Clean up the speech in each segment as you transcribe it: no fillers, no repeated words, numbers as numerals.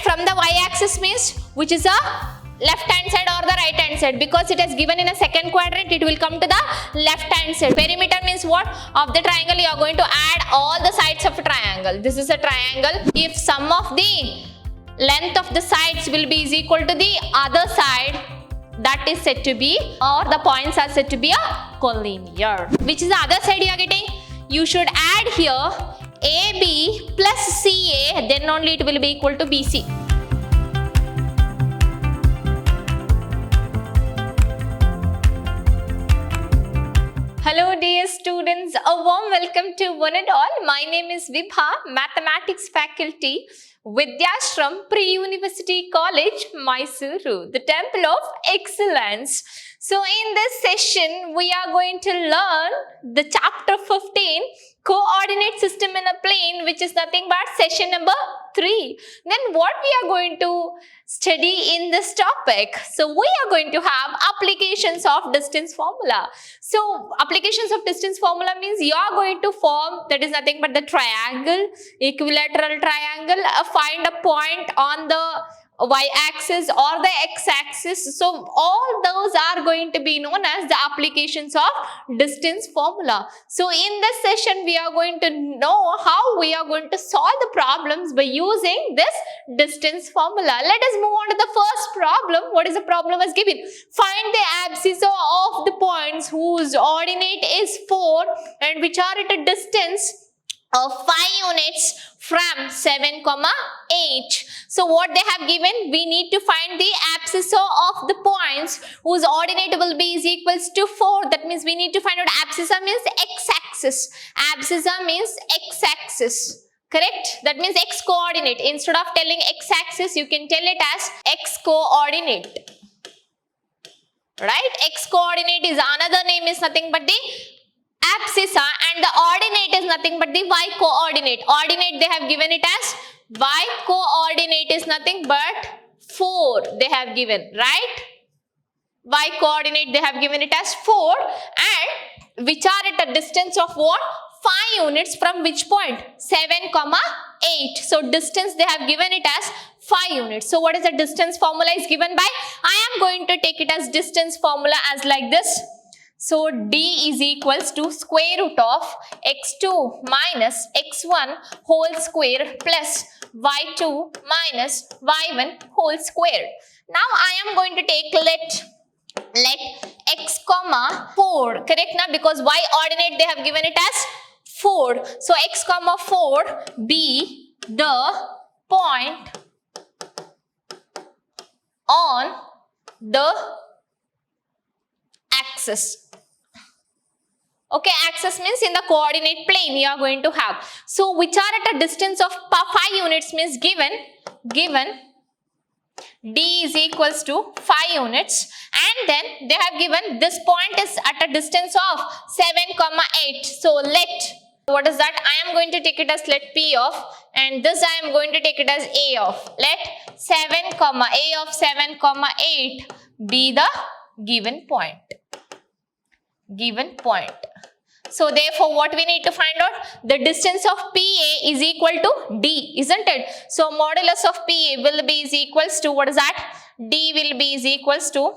from the y-axis means which is a left hand side or the right hand side, because it is given in a second quadrant, it will come to the left hand side. Perimeter means what? Of the triangle you are going to add all the sides of a triangle. This is a triangle. If sum of the length of the sides will be is equal to the other side, that is said to be, or the points are said to be a collinear. Which is the other side you are getting? You should add here AB plus CA, then only it will be equal to BC. Hello dear students, a warm welcome to one and all. My name is Vibha, Mathematics Faculty, Vidyashram Pre-University College, Mysuru, the Temple of Excellence. So in this session, we are going to learn the chapter 15, Coordinate System in a Plane, which is nothing but session number 3. Then what we are going to study in this topic? So we are going to have applications of distance formula. So applications of distance formula means you are going to form, that is nothing but the triangle, equilateral triangle, find a point on the y-axis or the x-axis. So all those are going to be known as the applications of distance formula. So in this session we are going to know how we are going to solve the problems by using this distance formula. Let us move on to the first problem. What is the problem as given? Find the abscissa of the points whose ordinate is 4 and which are at a distance of 5 units from 7, 8. So what they have given, we need to find the abscissa of the points whose ordinate will be is equals to 4. That means we need to find out abscissa means x-axis. Abscissa means x-axis. Correct? That means x coordinate. Instead of telling x-axis, you can tell it as x coordinate. Right? X coordinate is another name is nothing but the abscissa, and the ordinate is nothing but the y coordinate. Ordinate they have given it as y coordinate is nothing but 4 they have given, right? Y coordinate they have given it as 4 and which are at a distance of what? 5 units from which point? 7, 8. So distance they have given it as 5 units. So what is the distance formula is given by? I am going to take it as distance formula as like this. So D is equals to square root of x2 minus x1 whole square plus y2 minus y1 whole square. Now I am going to take let x comma 4, correct now, because y ordinate they have given it as 4. So x comma 4 be the point on the axis. Okay, axis means in the coordinate plane you are going to have. So which are at a distance of 5 units means given D is equals to 5 units, and then they have given this point is at a distance of 7, 8. So let, what is that? I am going to take it as let P of, and this I am going to take it as A of. Let 7, A of 7, 8 be the given point. So therefore what we need to find out? The distance of PA is equal to D, isn't it? So modulus of PA will be is equals to, what is that? D will be is equals to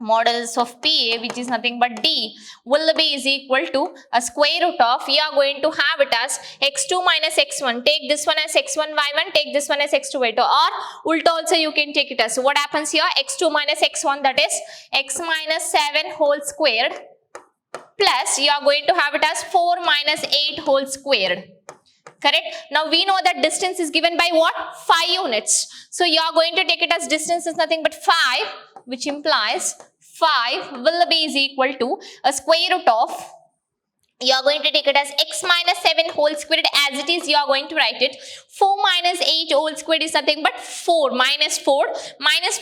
modulus of PA, which is nothing but D, will be is equal to a square root of, we are going to have it as x2 minus x1. Take this one as x1 y1, take this one as x2 y2, or ulta also you can take it as. So what happens here? x2 minus x1, that is x minus 7 whole squared, plus you are going to have it as 4 minus 8 whole squared. Correct? Now we know that distance is given by what? 5 units. So you are going to take it as distance is nothing but 5, which implies 5 will be is equal to a square root of, you are going to take it as x minus 7 whole squared as it is, you are going to write it. 4 minus 8 whole squared is nothing but 4 minus 4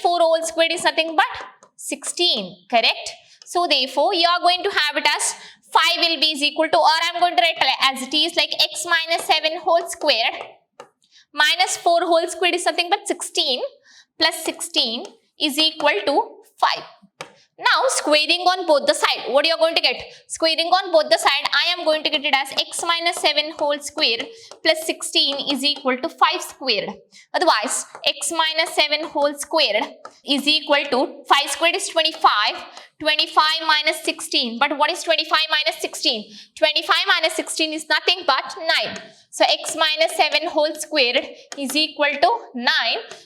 whole squared is nothing but 16. Correct? So therefore you are going to have it as 5 will be is equal to, or I am going to write as it is like x minus 7 whole squared minus 4 whole squared is nothing but 16 plus 16 is equal to 5. Now squaring on both the side, what you are going to get? Squaring on both the side, I am going to get it as x minus 7 whole square plus 16 is equal to 5 squared. Otherwise, x minus 7 whole squared is equal to 5 squared is 25. 25 minus 16. But what is 25 minus 16? 25 minus 16 is nothing but 9. So x minus 7 whole squared is equal to 9.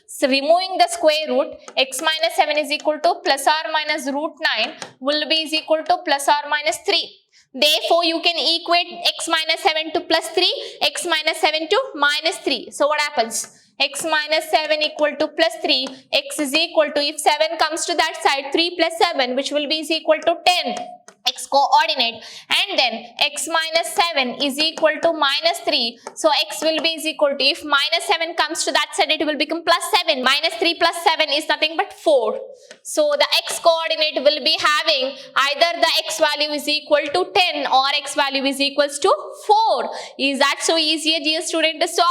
So removing the square root, x minus 7 is equal to plus or minus root 9 will be is equal to plus or minus 3. Therefore, you can equate x minus 7 to plus 3, x minus 7 to minus 3. So what happens? X minus 7 equal to plus 3, x is equal to, if 7 comes to that side, 3 plus 7, which will be is equal to 10. X coordinate, and then x minus 7 is equal to minus 3. So x will be is equal to, if minus 7 comes to that side, it will become plus 7. Minus 3 plus 7 is nothing but 4. So the x coordinate will be having either the x value is equal to 10 or x value is equals to 4. Is that so easy, dear student, to solve?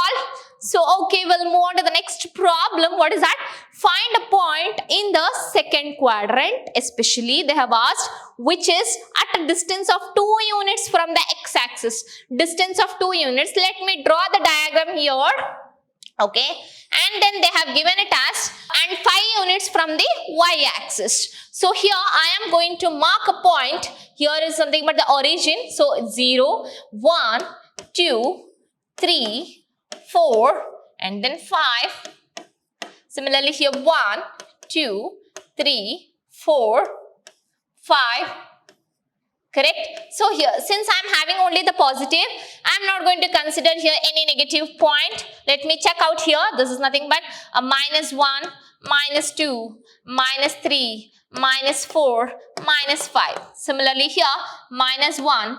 So okay, we'll move on to the next problem. What is that? Find a point in the second quadrant, especially they have asked, which is at a distance of 2 units from the x-axis. Distance of 2 units. Let me draw the diagram here. Okay, and then they have given it as and 5 units from the y-axis. So here I am going to mark a point. Here is something but the origin. So 0, 1, 2, 3, 4 and then 5. Similarly here 1, 2, 3, 4, 5. Correct? So here, since I am having only the positive, I am not going to consider here any negative point. Let me check out here. This is nothing but a minus 1, minus 2, minus 3, minus 4, minus 5. Similarly here, minus 1,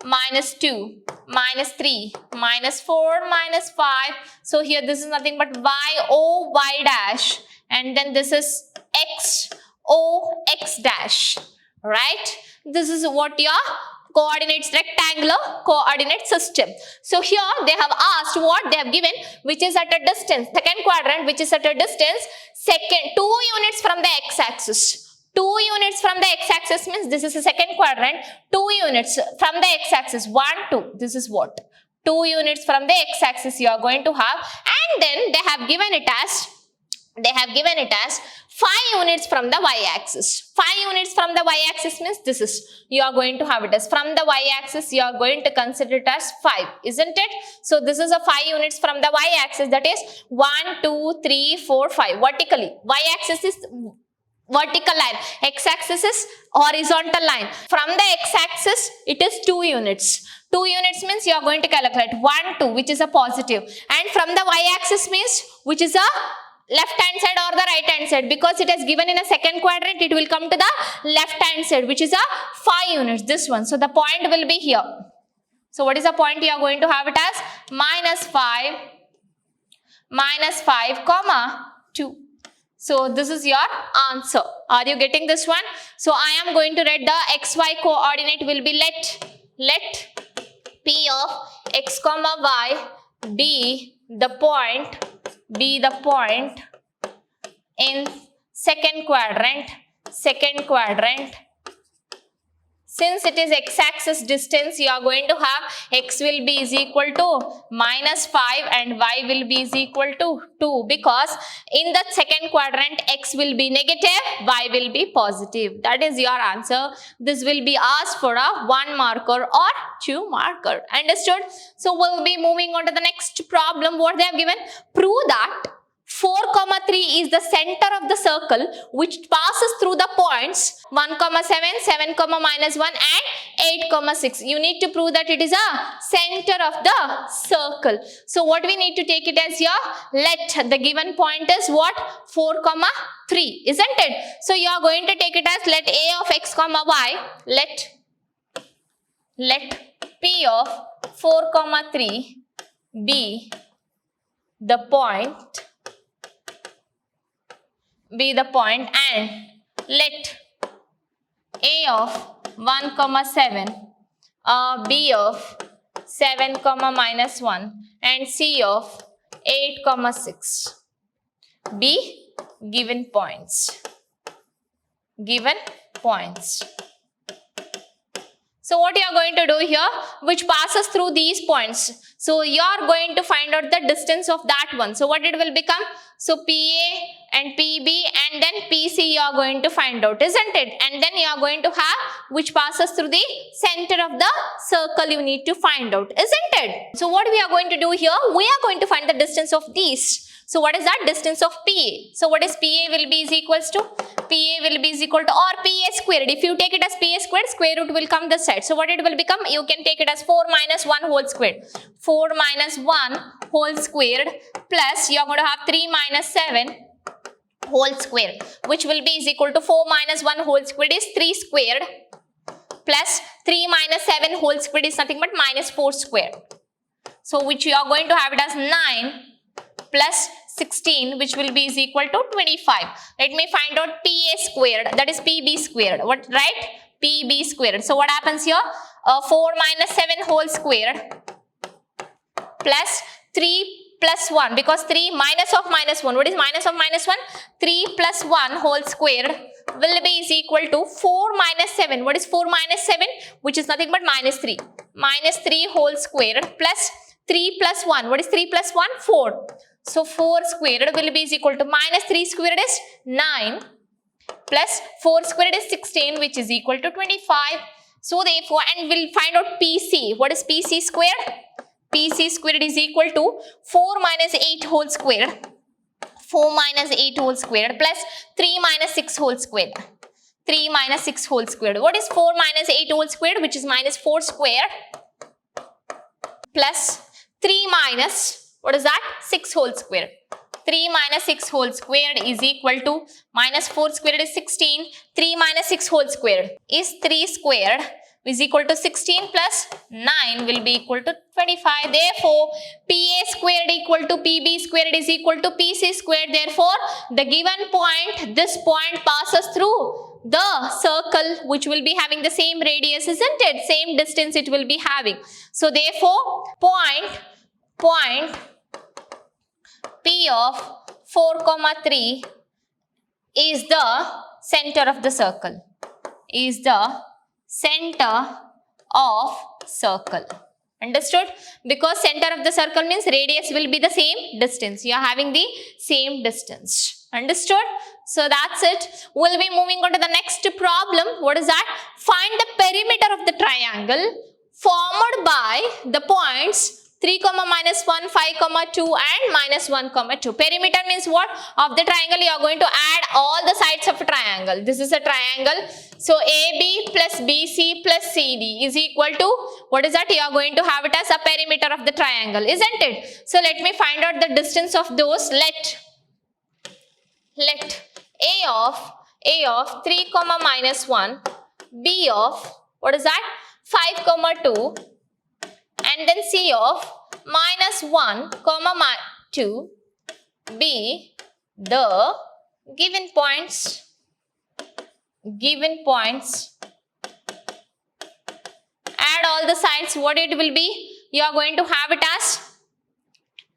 minus 2, minus 3, minus 4, minus 5. So here this is nothing but y o y dash, and then this is x o x dash, right? This is what your coordinates, rectangular coordinate system. So here they have asked what they have given, which is at a distance, second quadrant, which is at a distance, 2 units from the x-axis. 2 units from the x-axis means this is the second quadrant. 2 units from the x-axis, 1, 2, this is what? 2 units from the x-axis you are going to have, and then they have given it as 5 units from the y-axis. 5 units from the y-axis means this is, you are going to have it as, from the y-axis you are going to consider it as 5, isn't it? So this is a 5 units from the y-axis, that is 1, 2, 3, 4, 5 vertically. Y-axis is vertical line, x-axis is horizontal line. From the x-axis it is 2 units. 2 units means you are going to calculate 1, 2, which is a positive, and from the y-axis means which is a left hand side or the right hand side, because it is given in a second quadrant, it will come to the left hand side, which is a 5 units, this one. So the point will be here. So what is the point? You are going to have it as minus 5 comma 2. So this is your answer. Are you getting this one? So I am going to write the xy coordinate will be let P of x comma y be the point in second quadrant. Since it is x-axis distance, you are going to have x will be is equal to minus 5 and y will be is equal to 2, because in the second quadrant x will be negative, y will be positive. That is your answer. This will be asked for a 1 marker or 2 marker. Understood? So we'll be moving on to the next problem. What they have given? Prove that 4, 3 is the center of the circle which passes through the points 1, 7, 7, minus 1 and 8, 6. You need to prove that it is a center of the circle. So what we need to take it as here? Let the given point is what? 4, 3, isn't it? So you are going to take it as let a of x, y, let p of 4, 3 be the point and let a of 1, 7 b of 7, minus 1 and c of 8, 6 be given points. points. So what you are going to do here, which passes through these points. So you are going to find out the distance of that one. So what it will become? So PA and PB and then PC you are going to find out, isn't it? And then you are going to have which passes through the center of the circle you need to find out, isn't it? So what we are going to do here, we are going to find the distance of these. So what is that? Distance of PA. So what is PA will be is equals to? PA will be is equal to, or PA squared. If you take it as PA squared, square root will come this side. So what it will become? You can take it as 4 minus 1 whole squared. 4 minus 1 whole squared plus you are going to have 3 minus 7 whole squared, which will be is equal to 4 minus 1 whole squared is 3 squared plus 3 minus 7 whole squared is nothing but minus 4 squared. So which you are going to have it as 9 plus 16, which will be is equal to 25. Let me find out PA squared, that is PB squared. What, right? PB squared. So what happens here? 4 minus 7 whole squared plus 3 plus 1, because 3 minus of minus 1. What is minus of minus 1? 3 plus 1 whole squared will be is equal to 4 minus 7. What is 4 minus 7? Which is nothing but minus 3. Minus 3 whole squared plus 3 plus 1. What is 3 plus 1? 4. So 4 squared will be is equal to minus 3 squared is 9 plus 4 squared is 16, which is equal to 25. So therefore, and we'll find out PC. What is PC squared? PC squared is equal to 4 minus 8 whole squared. 4 minus 8 whole squared plus 3 minus 6 whole squared. 3 minus 6 whole squared. What is 4 minus 8 whole squared? Which is minus 4 squared plus 3 minus, what is that? 6 whole squared. 3 minus 6 whole squared is equal to minus 4 squared is 16. 3 minus 6 whole squared is 3 squared is equal to 16 plus 9 will be equal to 25. Therefore, PA squared equal to PB squared is equal to PC squared. Therefore, the given point, this point passes through the circle which will be having the same radius, isn't it? Same distance it will be having. So therefore, point P of 4, 3 is the center of the circle. Is the center of circle. Understood? Because center of the circle means radius will be the same distance. You are having the same distance. Understood? So that's it. We'll be moving on to the next problem. What is that? Find the perimeter of the triangle formed by the points 3, minus 1, 5, 2 and minus 1, 2. Perimeter means what? Of the triangle you are going to add all the sides of a triangle. This is a triangle. So AB plus BC plus CD is equal to, what is that? You are going to have it as a perimeter of the triangle, isn't it? So let me find out the distance of those. Let A of 3, minus 1, B of, what is that? 5, 2 and then C of minus 1, 2 be the given points. Add all the sides. What it will be? You are going to have it as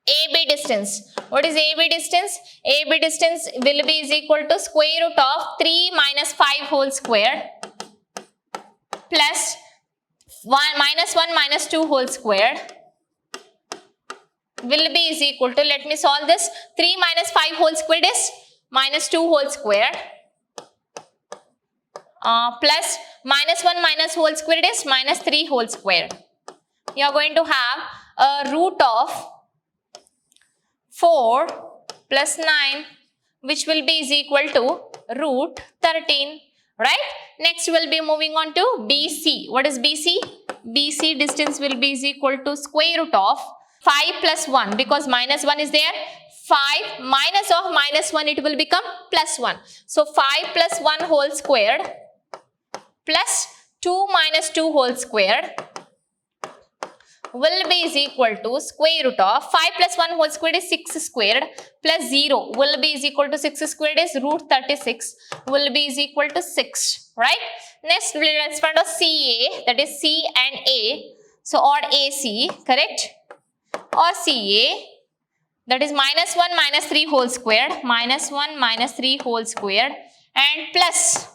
AB distance. What is AB distance? AB distance will be is equal to square root of 3 minus 5 whole square plus 1 minus 1 minus 2 whole squared will be is equal to, let me solve this, 3 minus 5 whole squared is minus 2 whole squared plus minus 1 minus whole squared is minus 3 whole squared. You are going to have a root of 4 plus 9, which will be is equal to root 13. Right? Next we'll be moving on to BC. What is BC? BC distance will be is equal to square root of 5 plus 1, because minus 1 is there. 5 minus of minus 1, it will become plus 1. So 5 plus 1 whole squared plus 2 minus 2 whole squared will be is equal to square root of 5 plus 1 whole squared is 6 squared plus 0 will be is equal to 6 squared is root 36 will be is equal to 6. Right? Next, let's find out CA, that is C and A. So or AC, correct? Or CA, that is minus 1 minus 3 whole squared, minus 1 minus 3 whole squared and plus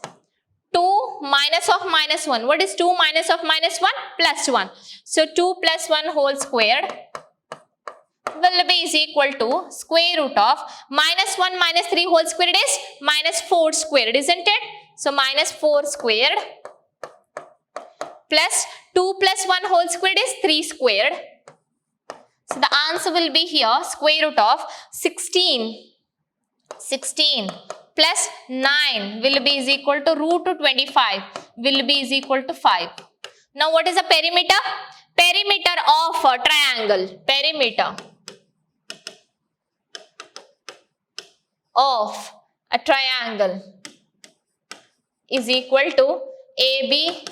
2 minus of minus 1. What is 2 minus of minus 1? Plus 1. So 2 plus 1 whole squared will be is equal to square root of minus 1 minus 3 whole squared is minus 4 squared, isn't it? So minus 4 squared plus 2 plus 1 whole squared is 3 squared. So the answer will be here square root of 16 plus 9 will be is equal to root to 25 will be is equal to 5. Now what is the perimeter? Perimeter of a triangle. Perimeter of a triangle is equal to AB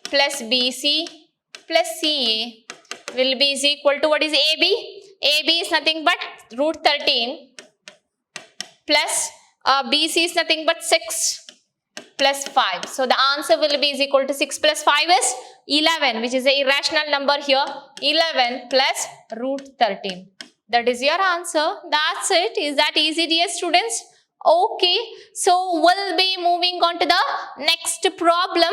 plus BC plus CA will be is equal to, what is AB? AB is nothing but root 13 plus BC is nothing but 6 plus 5. So the answer will be is equal to 6 plus 5 is 11, which is an irrational number here. 11 plus root 13. That is your answer. That's it. Is that easy, dear students? Okay. So we'll be moving on to the next problem.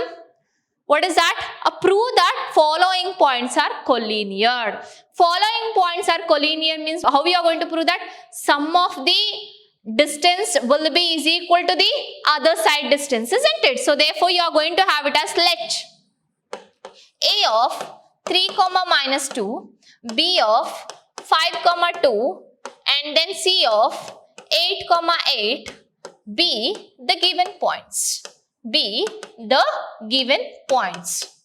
What is that? Prove that following points are collinear. Following points are collinear means how we are going to prove that? Sum of the distance will be is equal to the other side distance, isn't it? So therefore you are going to have it as let A of 3 comma minus 2, B of 5 comma 2 and then C of 8 comma 8 be the given points. Be the given points.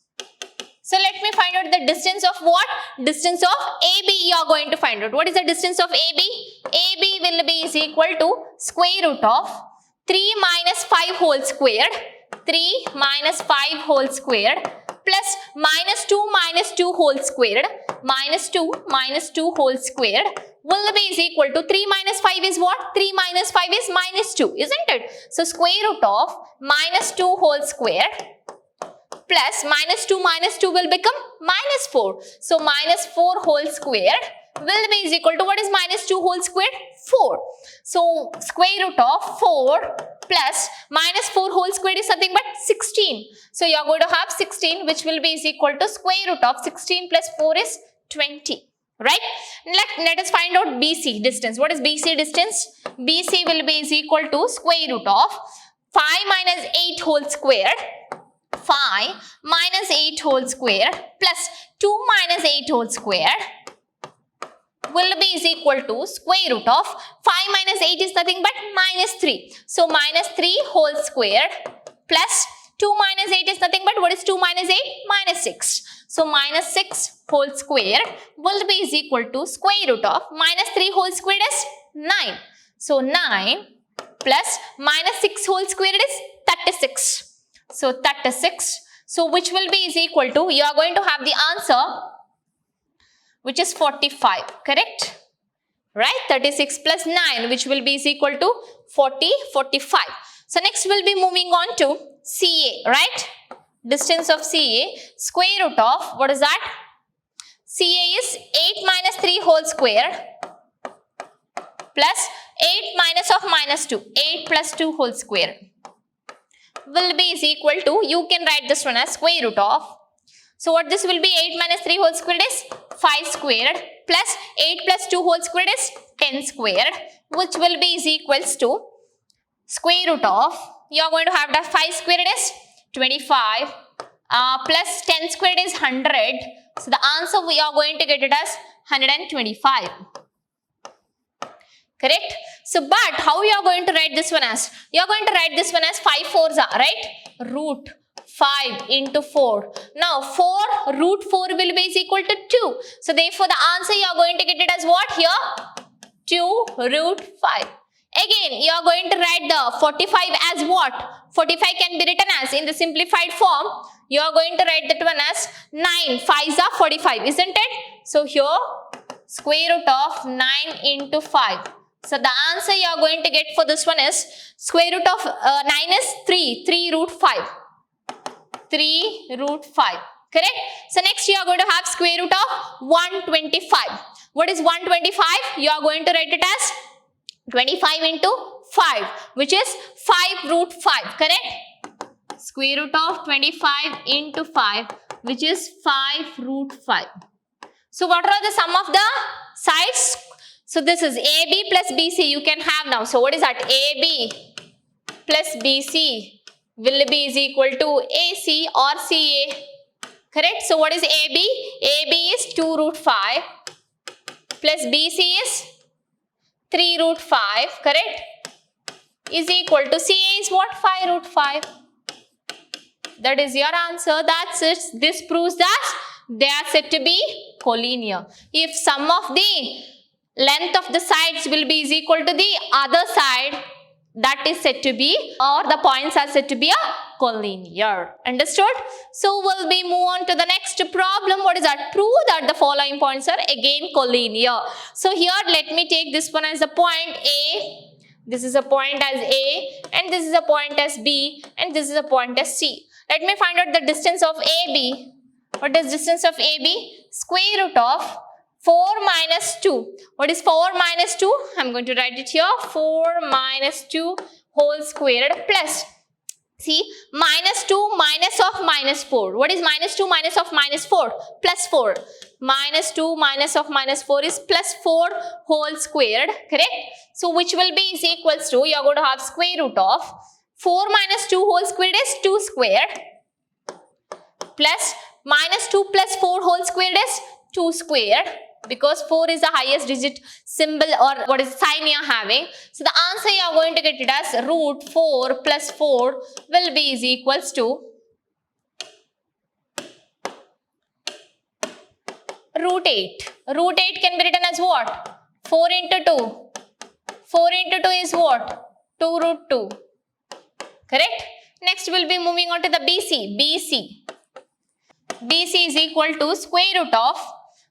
So let me find out the distance of what? Distance of AB you are going to find out. What is the distance of AB? AB will be is equal to square root of 3 minus 5 whole squared. 3 minus 5 whole squared plus minus 2 whole squared. Minus 2 whole squared will be is equal to 3 minus 5 is what? 3 minus 5 is minus 2, isn't it? So square root of minus 2 whole squared plus minus 2 will become minus 4. So minus 4 whole squared will be is equal to, what is minus 2 whole squared? 4. So square root of 4 plus minus 4 whole squared is nothing but 16. So you are going to have 16, which will be is equal to square root of 16 plus 4 is 20. Right? Let us find out BC distance. What is BC distance? BC will be is equal to square root of 5 minus 8 whole squared. 5 minus 8 whole squared plus 2 minus 8 whole squared will be is equal to square root of 5 minus 8 is nothing but minus 3. So minus 3 whole squared plus 2 minus 8 is nothing but, what is 2 minus 8? Minus 6. So minus 6 whole square will be is equal to square root of minus 3 whole squared is 9. So 9 plus minus 6 whole squared is 36. So 36. So which will be is equal to, you are going to have the answer which is 45, correct? Right? 36 plus 9, which will be is equal to 45. So next we'll be moving on to CA, right? Distance of CA, square root of, what is that? CA is 8 minus 3 whole square plus 8 minus of minus 2, 8 plus 2 whole square will be is equal to, you can write this one as square root of, so what this will be, 8 minus 3 whole squared is 5 squared plus 8 plus 2 whole squared is 10 squared, which will be is equals to square root of, you are going to have that 5 squared is 25 plus 10 squared is 100. So the answer we are going to get it as 125. Correct? So but how you are going to write this one as? You are going to write this one as 5 fours, right? Root 5 into 4. Now 4 root 4 will be is equal to 2. So therefore the answer you are going to get it as what here? 2 root 5. Again you are going to write the 45 as what? 45 can be written as, in the simplified form, you are going to write that one as 9 5s are 45, isn't it? So here square root of 9 into 5. So the answer you are going to get for this one is square root of 9 is 3 root 5. 3 root 5. Correct? So next you are going to have square root of 125. What is 125? You are going to write it as 25 into 5, which is 5 root 5. Correct? square root of 25 into 5, which is 5 root 5. So what are the sum of the sides? So this is AB plus BC you can have now. So what is that? AB plus BC will be is equal to AC or CA. Correct? So what is AB? AB is 2 root 5 plus BC is 3 root 5. Correct? Is equal to CA is what? 5 root 5. That is your answer. That's it. This proves that they are said to be collinear. If sum of the length of the sides will be is equal to the other side, that is said to be, or the points are said to be a collinear. Understood? So we'll be move on to the next problem. What is that? Prove that the following points are again collinear. So here let me take this one as a point A. This is a point as A, and this is a point as B, and this is a point as C. Let me find out the distance of AB. What is distance of AB? Square root of 4 minus 2. What is 4 minus 2? I'm going to write it here. 4 minus 2 whole squared plus, see, minus 2 minus of minus 4. What is minus 2 minus of minus 4? Plus 4. Minus 2 minus of minus 4 is plus 4 whole squared. Correct? So which will be is equals to, you are going to have square root of 4 minus 2 whole squared is 2 squared plus minus 2 plus 4 whole squared is 2 squared, because 4 is the highest digit symbol or what is sign you are having. So the answer you are going to get it as root 4 plus 4 will be is equals to root 8. Root 8 can be written as what? 4 into 2. 4 into 2 is what? 2 root 2. Correct? Next we'll be moving on to the BC. BC is equal to square root of,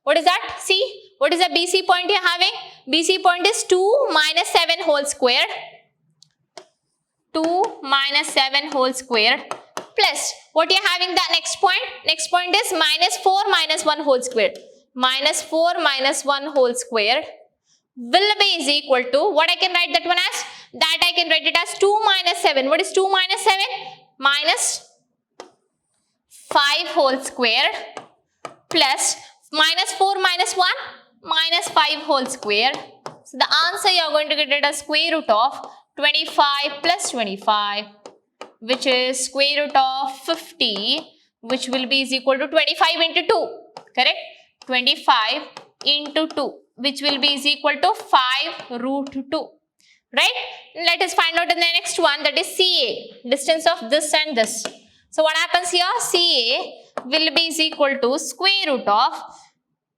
what is that? See, what is the BC point you are having? BC point is 2 minus 7 whole squared. 2 minus 7 whole squared plus, what you are having the next point? Next point is minus 4 minus 1 whole squared. Minus 4 minus 1 whole squared will be is equal to, what I can write that one as? That I can write it as 2 minus 7. What is 2 minus 7? Minus 5 whole squared plus minus 4 minus 1 minus 5 whole square. So the answer you are going to get it as square root of 25 plus 25, which is square root of 50, which will be is equal to 25 into 2. Correct? 25 into 2, which will be is equal to 5 root 2. Right? Let us find out in the next one, that is CA, distance of this and this. So what happens here? CA will be is equal to square root of,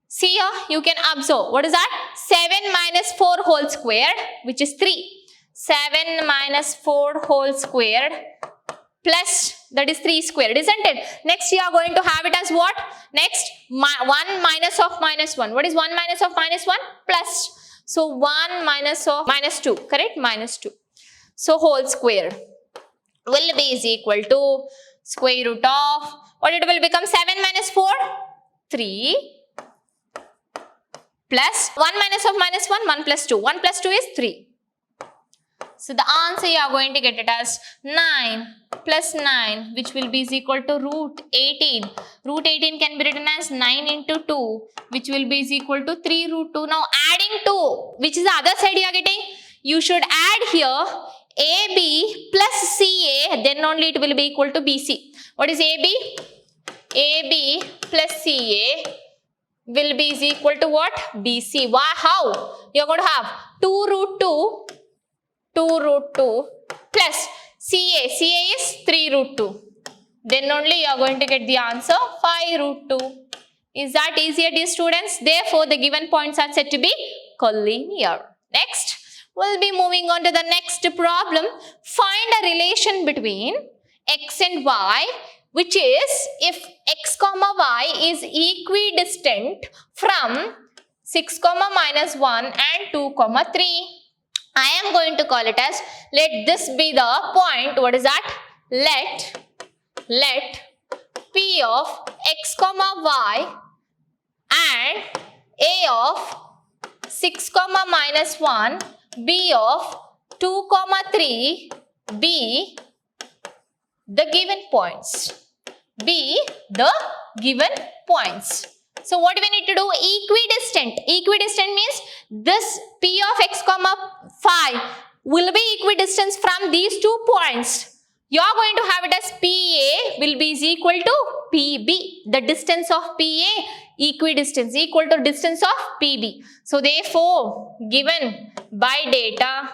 see here, you can observe, what is that? 7 minus 4 whole squared, which is 3. 7 minus 4 whole squared plus, that is 3 squared, isn't it? Next you are going to have it as what? Next, 1 minus of minus 1. What is 1 minus of minus 1? Plus. So 1 minus of minus 2, correct? Minus 2. So whole square will be is equal to square root of, what it will become? 7 minus 4? 3 plus 1 minus of minus 1, 1 plus 2. 1 plus 2 is 3. So the answer you are going to get it as 9 plus 9, which will be is equal to root 18. Root 18 can be written as 9 into 2, which will be is equal to 3 root 2. Now adding 2, which is the other side you are getting? You should add here AB plus CA, then only it will be equal to BC. What is AB? AB plus CA will be is equal to what? BC. Why? How? You are going to have 2 root 2 plus CA. CA is 3 root 2. Then only you are going to get the answer 5 root 2. Is that easier, dear students? Therefore, the given points are said to be collinear. Next, we'll be moving on to the next problem. Find a relation between x and y, which is if x comma y is equidistant from 6 comma minus 1 and 2 comma 3. I am going to call it as, let this be the point, what is that? Let P of x comma y and A of 6 comma minus 1, B of 2 comma 3 be the given points. B, the given points. So what do we need to do? Equidistant. Equidistant means this P of x comma phi will be equidistant from these 2 points. You are going to have it as PA will be is equal to PB. The distance of PA equidistance equal to distance of PB. So therefore, given by data,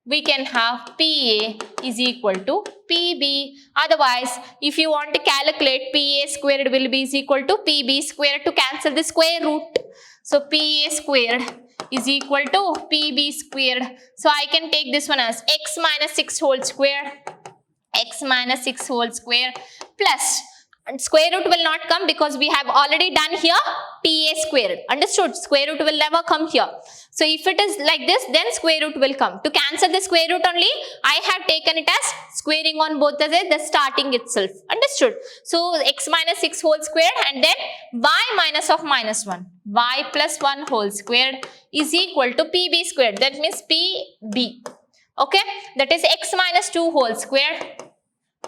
we can have PA is equal to PB. Otherwise, if you want to calculate PA squared will be is equal to PB squared to cancel the square root. So PA squared is equal to PB squared. So I can take this one as x minus 6 whole square, x minus 6 whole square plus, and square root will not come because we have already done here PA squared. Understood? Square root will never come here. So if it is like this, then square root will come. To cancel the square root only, I have taken it as squaring on both the starting itself. Understood? So x minus 6 whole squared and then y minus of minus 1. Y plus 1 whole squared is equal to PB squared. That means PB. Okay? That is x minus 2 whole squared.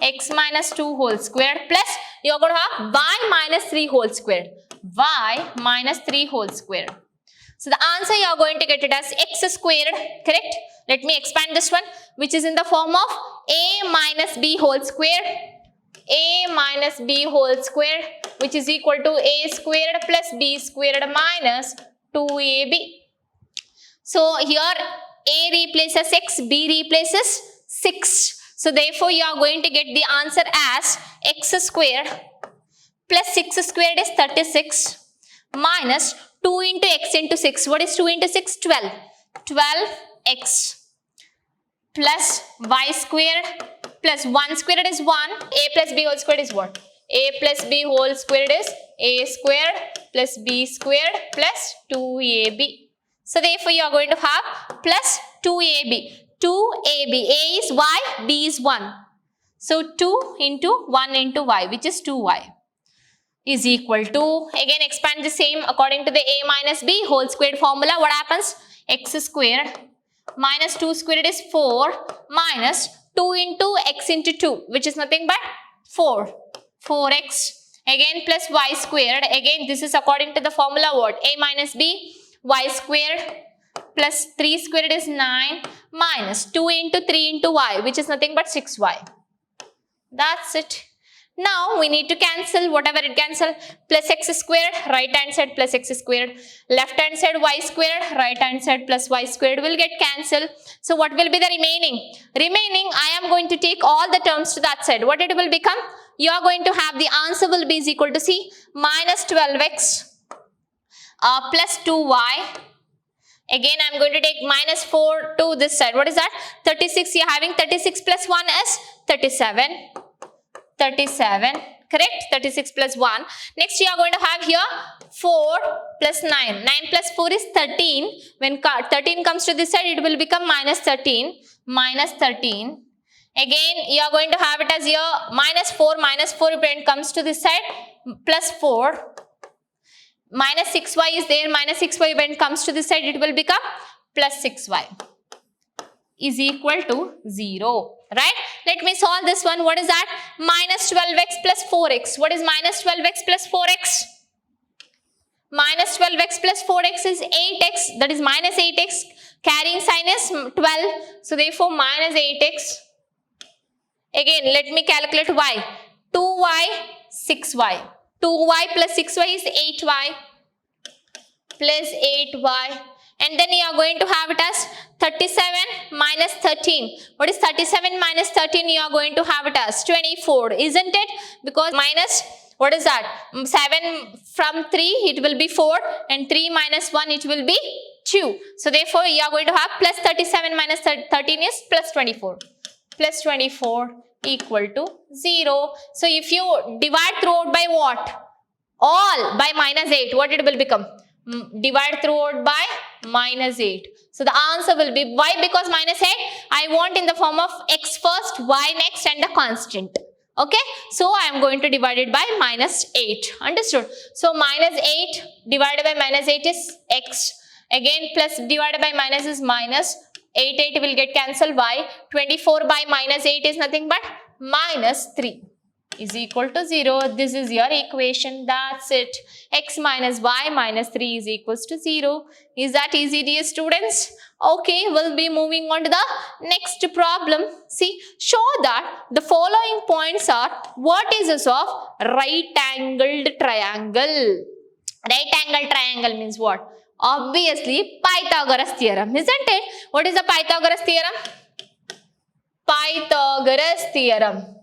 X minus 2 whole squared plus you are going to have y minus 3 whole squared. Y minus 3 whole squared. So the answer you are going to get it as x squared, correct? Let me expand this one, which is in the form of a minus b whole squared. A minus b whole squared, which is equal to a squared plus b squared minus 2ab. So here a replaces x, b replaces 6. So therefore you are going to get the answer as x squared plus 6 squared is 36 minus 2 into x into 6. What is 2 into 6? 12. 12x plus y squared plus 1 squared is 1. A plus b whole squared is what? A plus b whole squared is a squared plus b squared plus 2ab. So therefore you are going to have plus 2ab. 2ab. A is y, b is 1. So 2 into 1 into y, which is 2y, is equal to, again expand the same according to the a minus b whole squared formula. What happens? X squared minus 2 squared is 4 minus 2 into x into 2, which is nothing but 4. 4x. Again plus y squared. Again this is according to the formula what? A minus b y squared plus 3 squared is 9 minus 2 into 3 into y, which is nothing but 6y. That's it. Now we need to cancel whatever it cancel. Plus x squared, right hand side plus x squared. Left hand side y squared, right hand side plus y squared will get cancelled. So what will be the remaining? Remaining, I am going to take all the terms to that side. What it will become? You are going to have the answer will be is equal to C minus 12x plus 2y. Again, I am going to take minus 4 to this side. What is that? 36. You are having 36 plus 1 is 37. 37. Correct? 36 plus 1. Next, you are going to have here 4 plus 9. 9 plus 4 is 13. When 13 comes to this side, it will become minus 13. Minus 13. Again, you are going to have it as here minus 4. Minus 4 when it comes to this side, plus 4. Minus 6y is there. Minus 6y when it comes to this side, it will become plus 6y is equal to 0. Right? Let me solve this one. What is that? Minus 12x plus 4x. What is minus 12x plus 4x? Minus 12x plus 4x is 8x. That is minus 8x. Carrying sign is 12. So therefore minus 8x. Again, let me calculate y. 2y, 6y. 2y plus 6y is 8y plus 8y. And then you are going to have it as 37 minus 13. What is 37 minus 13? You are going to have it as 24, isn't it? Because minus, what is that? 7 from 3, it will be 4. And 3 minus 1, it will be 2. So therefore, you are going to have plus 37 minus 13 is plus 24. Plus 24 equal to 0. So if you divide throughout by what? All by minus 8. What it will become? Divide throughout by minus 8. So the answer will be why? Because minus 8, I want in the form of x first, y next and the constant. Okay. So I am going to divide it by minus 8. Understood? So minus 8 divided by minus 8 is x. Again plus divided by minus is minus 8 will get cancelled by 24 by minus 8 is nothing but minus 3 is equal to 0. This is your equation. That's it. X minus y minus 3 is equals to 0. Is that easy, dear students? Okay, we'll be moving on to the next problem. See, show that the following points are vertices of right-angled triangle. Right-angled triangle means what? Obviously, Pythagoras theorem, isn't it? What is the Pythagoras theorem? Pythagoras theorem.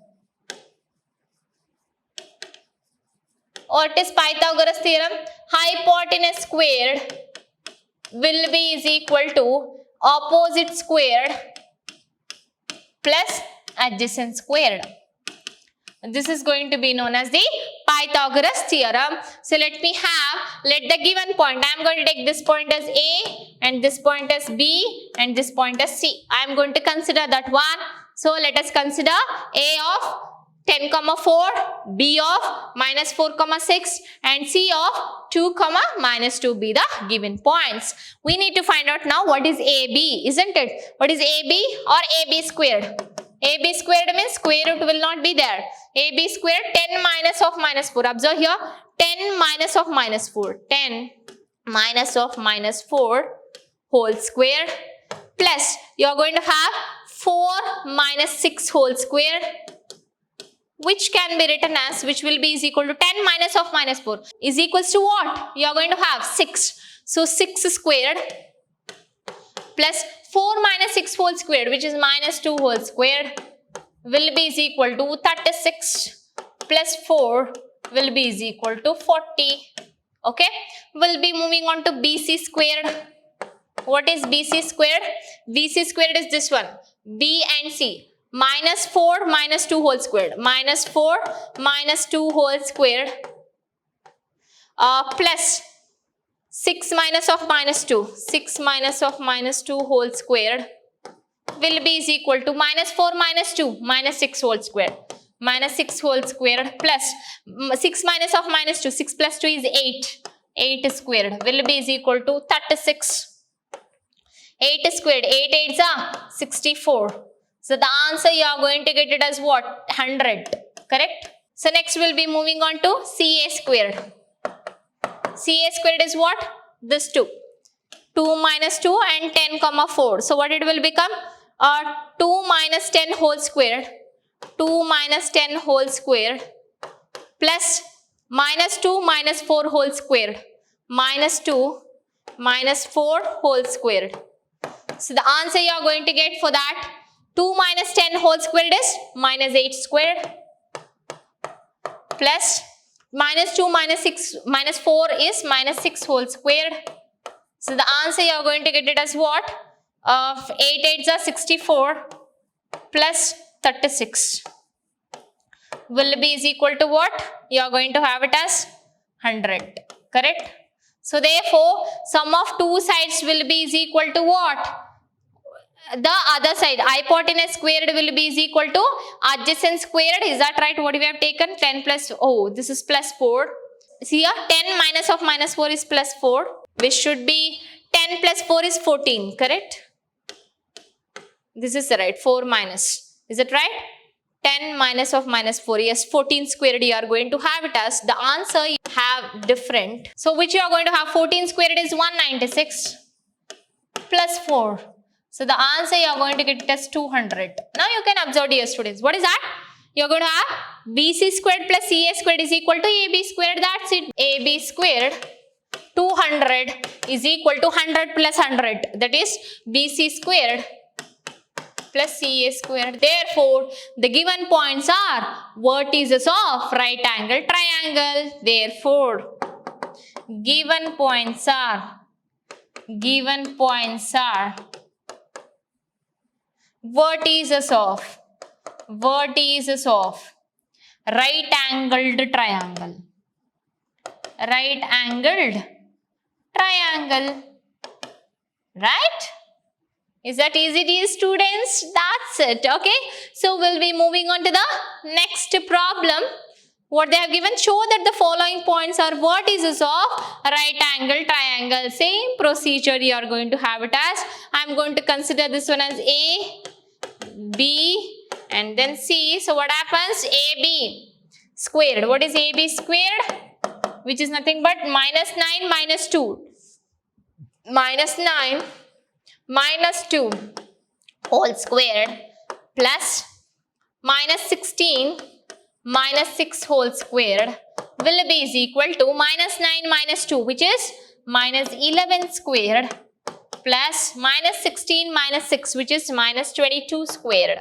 What is Pythagoras theorem? Hypotenuse squared will be is equal to opposite squared plus adjacent squared. This is going to be known as the Pythagoras theorem. So let the given point, I am going to take this point as A and this point as B and this point as C. I am going to consider that one. So let us consider A of 10, 4, B of minus 4, 6 and C of 2, minus 2 be the given points. We need to find out now what is AB, isn't it? What is AB or AB squared? AB squared means square root will not be there. AB squared 10 minus of minus 4. Observe here 10 minus of minus 4. 10 minus of minus 4 whole squared plus you are going to have 4 minus 6 whole squared, which can be written as, which will be is equal to 10 minus of minus 4 is equals to what? You are going to have 6. So 6 squared plus 4 minus 6 whole squared, which is minus 2 whole squared, will be is equal to 36 plus 4 will be is equal to 40. Okay, we'll be moving on to BC squared. What is BC squared? BC squared is this one, B and C. Minus 4 minus 2 whole squared, minus 4 minus 2 whole squared plus 6 minus of minus 2, 6 minus of minus 2 whole squared will be is equal to minus 4 minus 2, minus 6 whole squared, minus 6 whole squared plus 6 minus of minus 2, 6 plus 2 is 8, 8 squared will be is equal to 36. 8 squared, 8 8s are 64. So the answer you are going to get it as what? 100. Correct? So next we'll be moving on to CA squared. CA squared is what? This 2. 2 minus 2 and 10, 4. So what it will become? 2 minus 10 whole squared. 2 minus 10 whole squared plus minus 2 minus 4 whole squared. Minus 2 minus 4 whole squared. So the answer you are going to get for that, 2 minus 10 whole squared is minus 8 squared plus minus 2 minus 6 minus 4 is minus 6 whole squared. So the answer you are going to get it as what? 8 8s are 64 plus 36 will be is equal to what? You are going to have it as 100. Correct? So therefore, sum of two sides will be is equal to what? The other side, hypotenuse squared will be is equal to adjacent squared. Is that right? What we have taken? 10 plus, oh, this is plus 4. See here, 10 minus of minus 4 is plus 4, which should be 10 plus 4 is 14. Correct? This is right, 4 minus. Is it right? 10 minus of minus 4, yes, 14 squared you are going to have it as. The answer you have different. So which you are going to have? 14 squared is 196 plus 4. So the answer you are going to get it as 200. Now you can observe, dear students. What is that? You are going to have BC squared plus CA squared is equal to AB squared. That's it. AB squared 200 is equal to 100 plus 100. That is BC squared plus CA squared. Therefore, the given points are vertices of right angle triangle. Therefore, given points are vertices of right angled triangle. Right angled triangle. Right? Is that easy, dear students? That's it. Okay. So we'll be moving on to the next problem. What they have given, show that the following points are vertices of right angle triangle. Same procedure you are going to have it as. I am going to consider this one as A, B and then C. So what happens? AB squared. What is AB squared? Which is nothing but minus 9 minus 2. Minus 9 minus 2 whole squared plus minus 16 minus 6 whole squared will be is equal to minus 9 minus 2, which is minus 11 squared plus minus 16 minus 6, which is minus 22 squared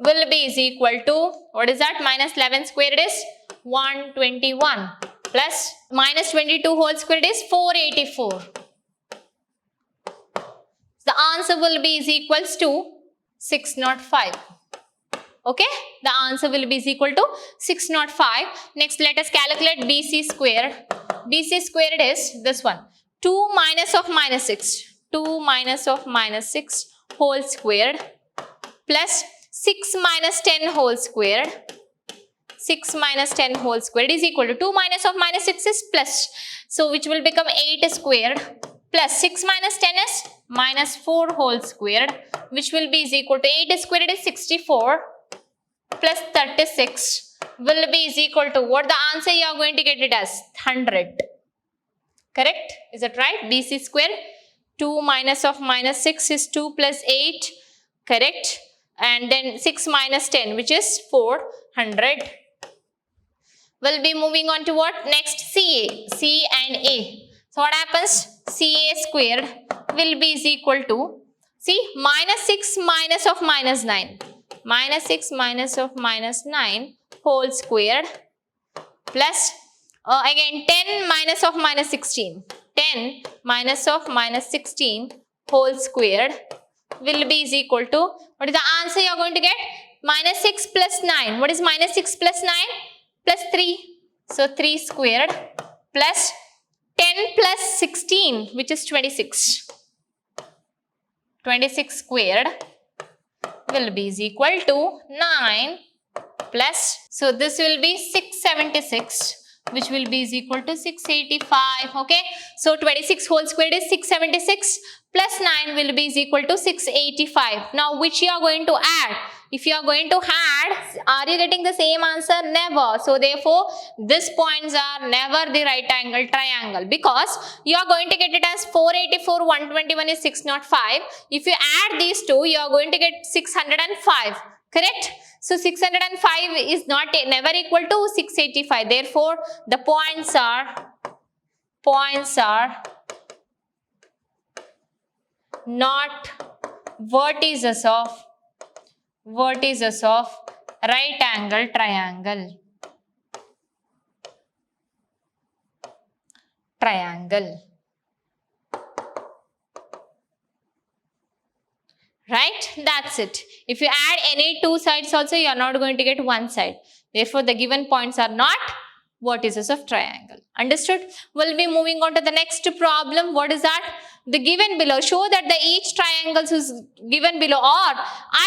will be is equal to, what is that? Minus 11 squared is 121 plus minus 22 whole squared is 484. The answer will be is equals to 605. Okay, the answer will be is equal to 605. Next, let us calculate BC squared. BC squared is this one, 2 minus of minus 6. 2 minus of minus 6 whole squared plus 6 minus 10 whole squared. 6 minus 10 whole squared is equal to 2 minus of minus 6 is plus. So, which will become 8 squared plus 6 minus 10 is minus 4 whole squared, which will be is equal to 8 squared is 64 plus 36 will be is equal to, what the answer you are going to get it as? 100. Correct? Is that right? BC squared. 2 minus of minus 6 is 2 plus 8. Correct? And then 6 minus 10, which is 400. We'll be moving on to what? Next, CA. C and A. So what happens? CA squared will be is equal to, see, minus 6 minus of minus 9. Minus 6 minus of minus 9 whole squared plus again 10 minus of minus 16. 10 minus of minus 16 whole squared will be is equal to, what is the answer you are going to get? Minus 6 plus 9. What is minus 6 plus 9? Plus 3. So 3 squared plus 10 plus 16, which is 26. 26 squared will be is equal to 9 plus, so this will be 676, which will be is equal to 685. Okay, so 26 whole squared is 676 plus 9 will be is equal to 685. Now which you are going to add? If you are going to add, are you getting the same answer? Never. So therefore these points are never the right angle triangle, because you are going to get it as 484, 121 is 605. If you add these two, you are going to get 605. Correct? So 605 is never equal to 685. Therefore the points are not vertices of right angle triangle. Right? That's it. If you add any two sides also, you are not going to get one side. Therefore, the given points are not vertices of triangle. Understood? We'll be moving on to the next problem. What is that? The given below, show that the each triangles is given below are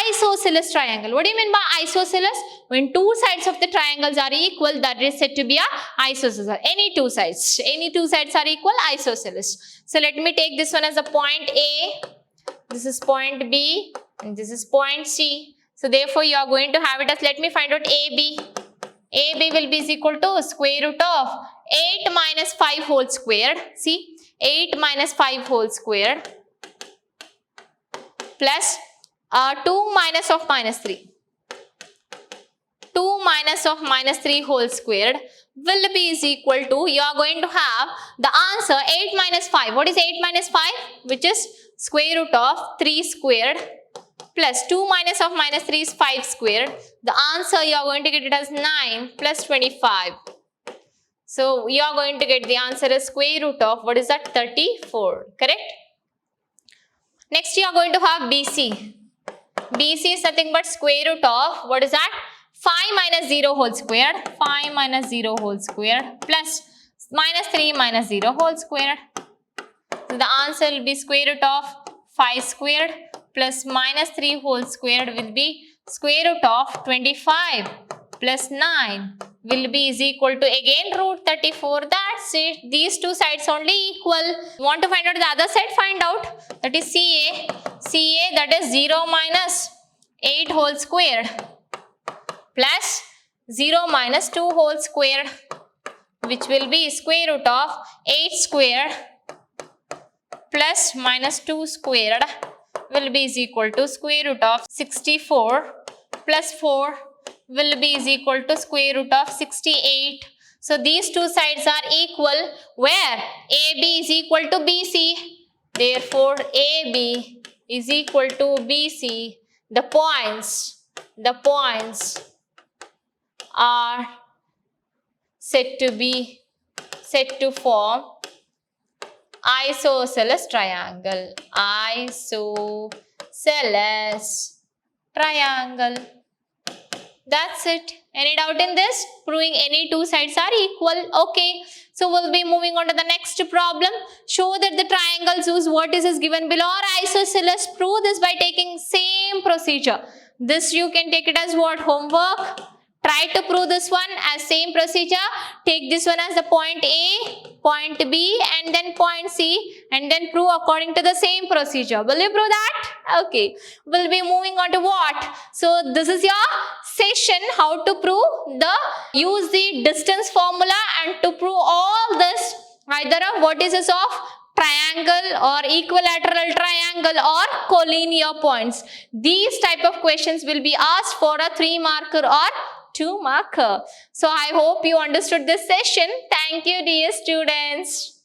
isosceles triangle. What do you mean by isosceles? When two sides of the triangles are equal, that is said to be a isosceles. Any two sides are equal, isosceles. So let me take this one as a point A. This is point B and this is point C. So therefore you are going to have it as, let me find out AB. AB will be is equal to square root of 8 minus 5 whole squared. See, 8 minus 5 whole squared plus 2 minus of minus 3. 2 minus of minus 3 whole squared will be is equal to, you are going to have the answer 8 minus 5. What is 8 minus 5? Which is square root of 3 squared plus 2 minus of minus 3 is 5 squared. The answer you are going to get it as 9 plus 25. So you are going to get the answer as square root of, what is that? 34. Correct? Next you are going to have BC. BC is nothing but square root of, what is that? 5 minus 0 whole squared. 5 minus 0 whole squared plus minus 3 minus 0 whole squared. So the answer will be square root of 5 squared plus minus 3 whole squared will be square root of 25. plus 9 will be is equal to again root 34. That's it. These two sides only equal. You want to find out the other side? Find out. That is CA. CA, that is 0 minus 8 whole squared plus 0 minus 2 whole squared, which will be square root of 8 squared plus minus 2 squared will be is equal to square root of 64 plus 4 will be is equal to square root of 68. So these two sides are equal where AB is equal to BC. Therefore AB is equal to BC. The points are said to form isosceles triangle. Isosceles triangle. That's it. Any doubt in this? Proving any two sides are equal. Okay. So we'll be moving on to the next problem. Show that the triangles whose vertices given below are isosceles. Prove this by taking same procedure. This you can take it as what? Homework. Try to prove this one as same procedure. Take this one as the point A, point B, and then point C, and then prove according to the same procedure. Will you prove that? Okay. We'll be moving on to what? So this is your session how to prove use the distance formula and to prove all this either of vertices of triangle or equilateral triangle or collinear points. These type of questions will be asked for a 3-marker or 2-marker. So I hope you understood this session. Thank you, dear students.